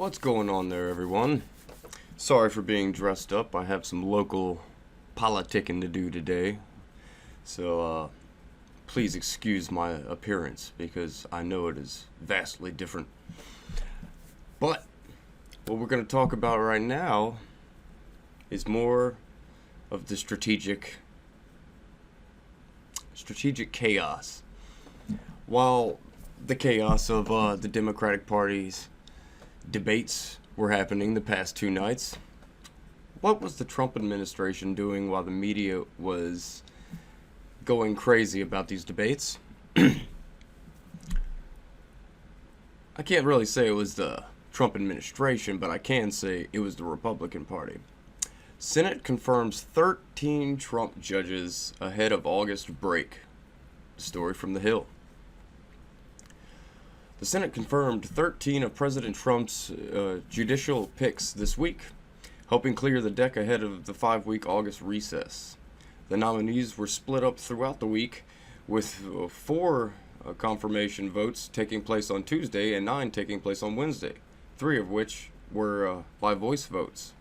What's going on there, everyone? Sorry for being dressed up. I have some local politicking to do today. So, please excuse my appearance because I know it is vastly different. But, what we're going to talk about right now is more of the strategic chaos. While the chaos of the Democratic Party's debates were happening the past two nights, what was the Trump administration doing while the media was going crazy about these debates? I can't really say it was the Trump administration, but I can say it was the Republican Party. Senate confirms 13 Trump judges ahead of August break. Story from The Hill. The Senate confirmed 13 of President Trump's judicial picks this week, helping clear the deck ahead of the 5-week August recess. The nominees were split up throughout the week, with 4 confirmation votes taking place on Tuesday and 9 taking place on Wednesday, 3 of which were by voice votes.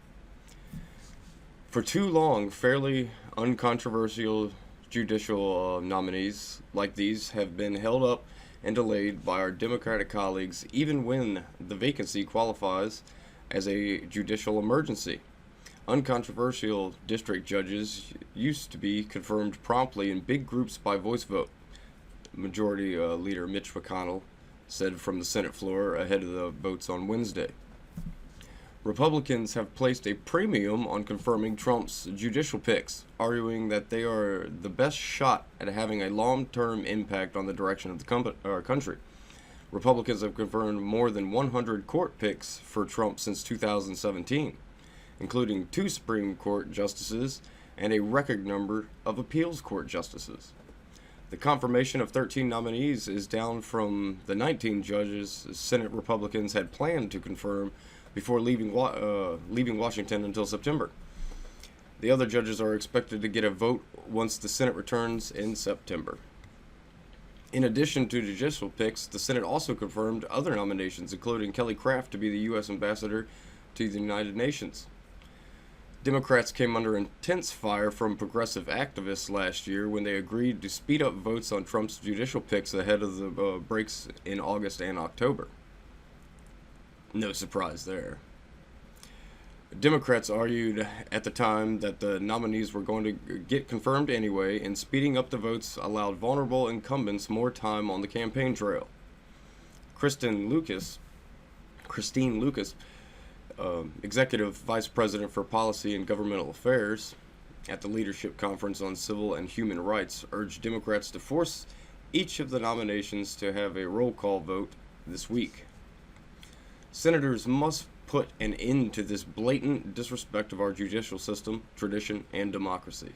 For too long, fairly uncontroversial judicial nominees like these have been held up and delayed by our Democratic colleagues even when the vacancy qualifies as a judicial emergency. Uncontroversial district judges used to be confirmed promptly in big groups by voice vote, Majority Leader Mitch McConnell said from the Senate floor ahead of the votes on Wednesday. Republicans have placed a premium on confirming Trump's judicial picks, arguing that they are the best shot at having a long-term impact on the direction of the country. Republicans have confirmed more than 100 court picks for Trump since 2017, including 2 Supreme Court justices and a record number of appeals court justices. The confirmation of 13 nominees is down from the 19 judges Senate Republicans had planned to confirm before leaving Washington until September. The other judges are expected to get a vote once the Senate returns in September. In addition to judicial picks, the Senate also confirmed other nominations, including Kelly Craft to be the U.S. ambassador to the United Nations. Democrats came under intense fire from progressive activists last year when they agreed to speed up votes on Trump's judicial picks ahead of the breaks in August and October. No surprise there. Democrats argued at the time that the nominees were going to get confirmed anyway, and speeding up the votes allowed vulnerable incumbents more time on the campaign trail. Christine Lucas, Executive Vice President for Policy and Governmental Affairs, at the Leadership Conference on Civil and Human Rights, urged Democrats to force each of the nominations to have a roll call vote this week. Senators must put an end to this blatant disrespect of our judicial system, tradition, and democracy.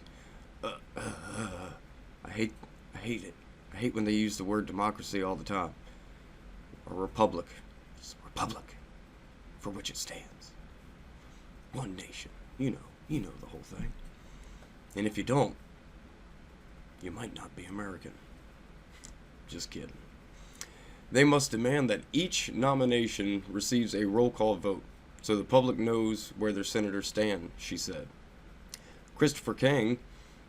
I hate it. I hate when they use the word democracy all the time. A republic. It's a republic for which it stands. One nation. You know the whole thing. And if you don't, you might not be American. Just kidding. They must demand that each nomination receives a roll call vote so the public knows where their senators stand, she said. Christopher Kang,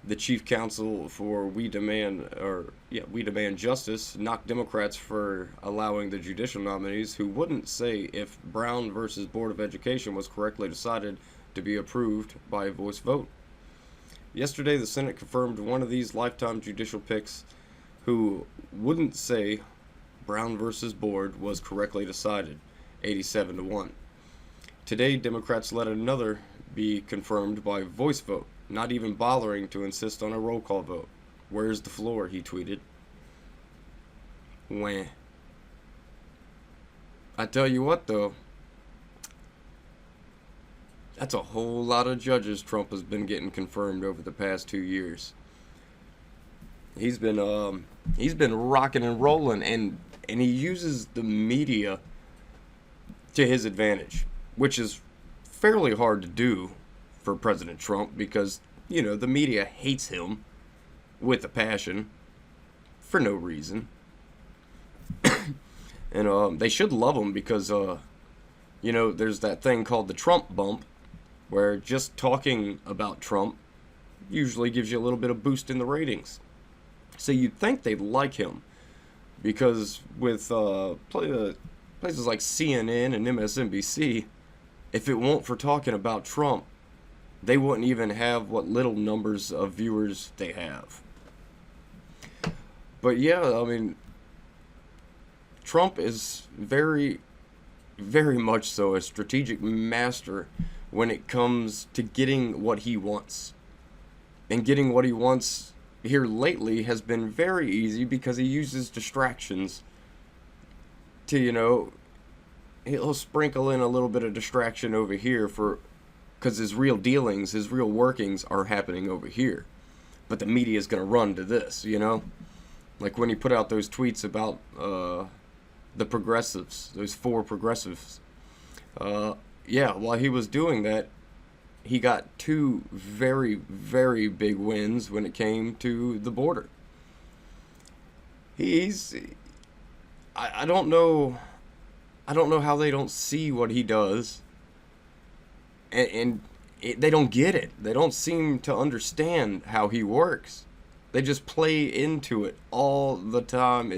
the chief counsel for We Demand Justice, knocked Democrats for allowing the judicial nominees who wouldn't say if Brown versus Board of Education was correctly decided to be approved by a voice vote. Yesterday, the Senate confirmed one of these lifetime judicial picks who wouldn't say Brown versus Board was correctly decided, 87-1. Today, Democrats let another be confirmed by voice vote, not even bothering to insist on a roll call vote. Where's the floor, he tweeted. Wah. I tell you what, though, that's a whole lot of judges Trump has been getting confirmed over the past 2 years. He's been rocking and rolling, and he uses the media to his advantage, which is fairly hard to do for President Trump because, the media hates him with a passion for no reason. And they should love him because, There's that thing called the Trump bump, where just talking about Trump usually gives you a little bit of boost in the ratings. So you'd think they'd like him, because with places like CNN and MSNBC, if it weren't for talking about Trump, they wouldn't even have what little numbers of viewers they have. But yeah, I mean, Trump is very, very much so a strategic master when it comes to getting what he wants. And getting what he wants here lately has been very easy because he uses distractions to, he'll sprinkle in a little bit of distraction over here because his real dealings, his real workings are happening over here. But the media is going to run to this, Like when he put out those tweets about the progressives, those 4 progressives. While he was doing that, he got 2 very, very big wins when it came to the border. I don't know how they don't see what he does, and they don't get it. They don't seem to understand how he works. They just play into it all the time.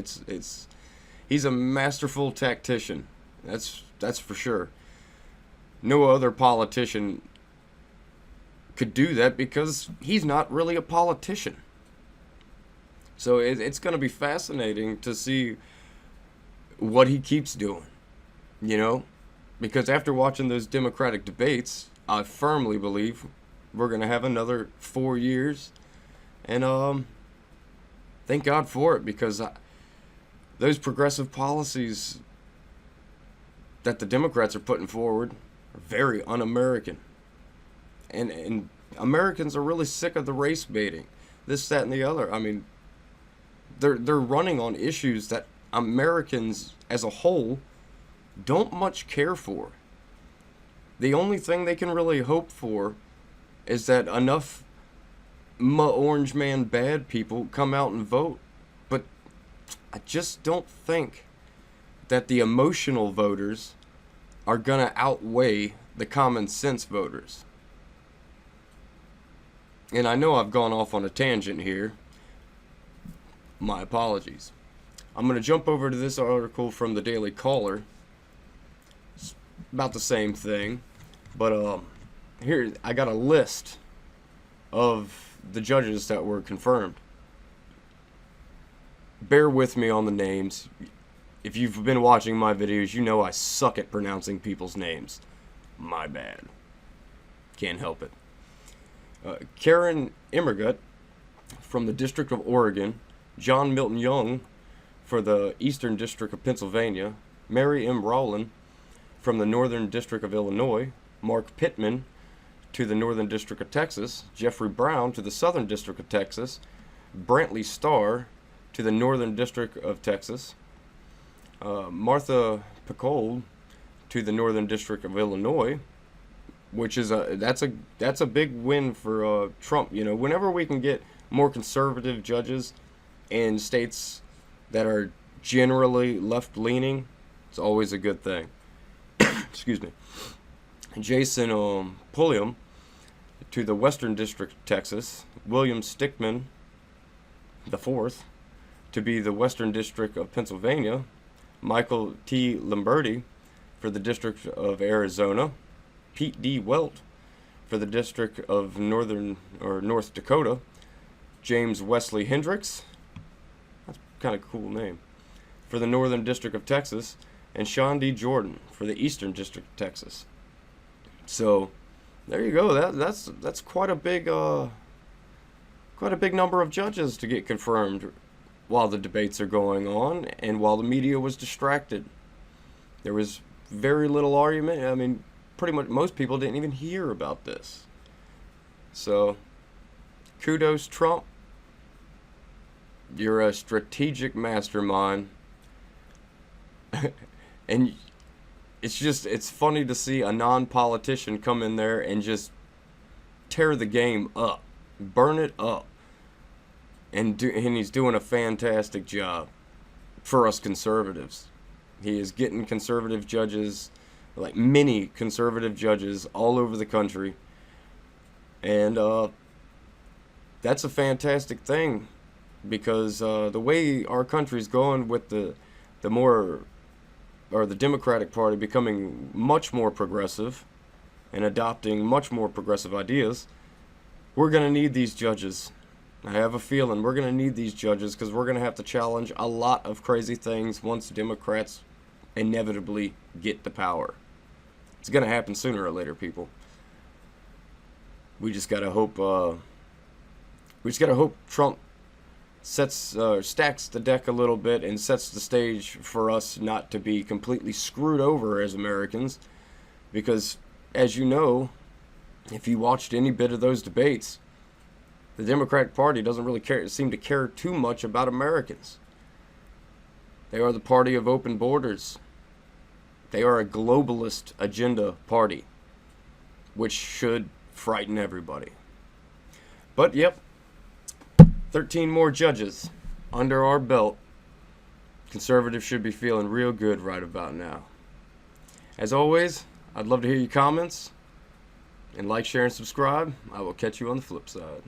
He's a masterful tactician. That's for sure. No other politician could do that because he's not really a politician. So it's going to be fascinating to see what he keeps doing, because after watching those Democratic debates, I firmly believe we're going to have another 4 years, and thank God for it, because those progressive policies that the Democrats are putting forward are very un-American. And Americans are really sick of the race baiting, this, that, and the other. I mean, they're running on issues that Americans as a whole don't much care for. The only thing they can really hope for is that enough orange man bad people come out and vote. But I just don't think that the emotional voters are going to outweigh the common sense voters. And I know I've gone off on a tangent here. My apologies. I'm going to jump over to this article from the Daily Caller. It's about the same thing. But here, I got a list of the judges that were confirmed. Bear with me on the names. If you've been watching my videos, you know I suck at pronouncing people's names. My bad. Can't help it. Karen Immergut from the District of Oregon, John Milton Young for the Eastern District of Pennsylvania, Mary M. Rowland from the Northern District of Illinois, Mark Pittman to the Northern District of Texas, Jeffrey Brown to the Southern District of Texas, Brantley Starr to the Northern District of Texas, Martha Picold to the Northern District of Illinois, which is that's a big win for Trump. Whenever we can get more conservative judges in states that are generally left-leaning, it's always a good thing. Excuse me. Jason Pulliam to the Western District of Texas, William Stickman IV to be the Western District of Pennsylvania, Michael T. Lamberti for the District of Arizona, Pete D. Welt for the District of North Dakota, James Wesley Hendricks, that's kind of a cool name, for the Northern District of Texas, and Sean D. Jordan for the Eastern District of Texas. So there you go. That's quite a big number of judges to get confirmed while the debates are going on and while the media was distracted. There was very little argument. I mean, pretty much most people didn't even hear about this. So, kudos, Trump. You're a strategic mastermind. And it's funny to see a non-politician come in there and just tear the game up, burn it up. And he's doing a fantastic job for us conservatives. He is getting conservative judges like many conservative judges all over the country. And that's a fantastic thing, because the way our country's going with the Democratic Party becoming much more progressive and adopting much more progressive ideas, we're going to need these judges. I have a feeling we're going to need these judges, because we're going to have to challenge a lot of crazy things once Democrats inevitably get the power. It's going to happen sooner or later, people. We just got to hope Trump stacks the deck a little bit and sets the stage for us not to be completely screwed over as Americans, because as you know, if you watched any bit of those debates, the Democratic Party doesn't really seem to care too much about Americans. They are the party of open borders. They are a globalist agenda party, which should frighten everybody. But yep, 13 more judges under our belt. Conservatives should be feeling real good right about now. As always, I'd love to hear your comments. And like, share, and subscribe. I will catch you on the flip side.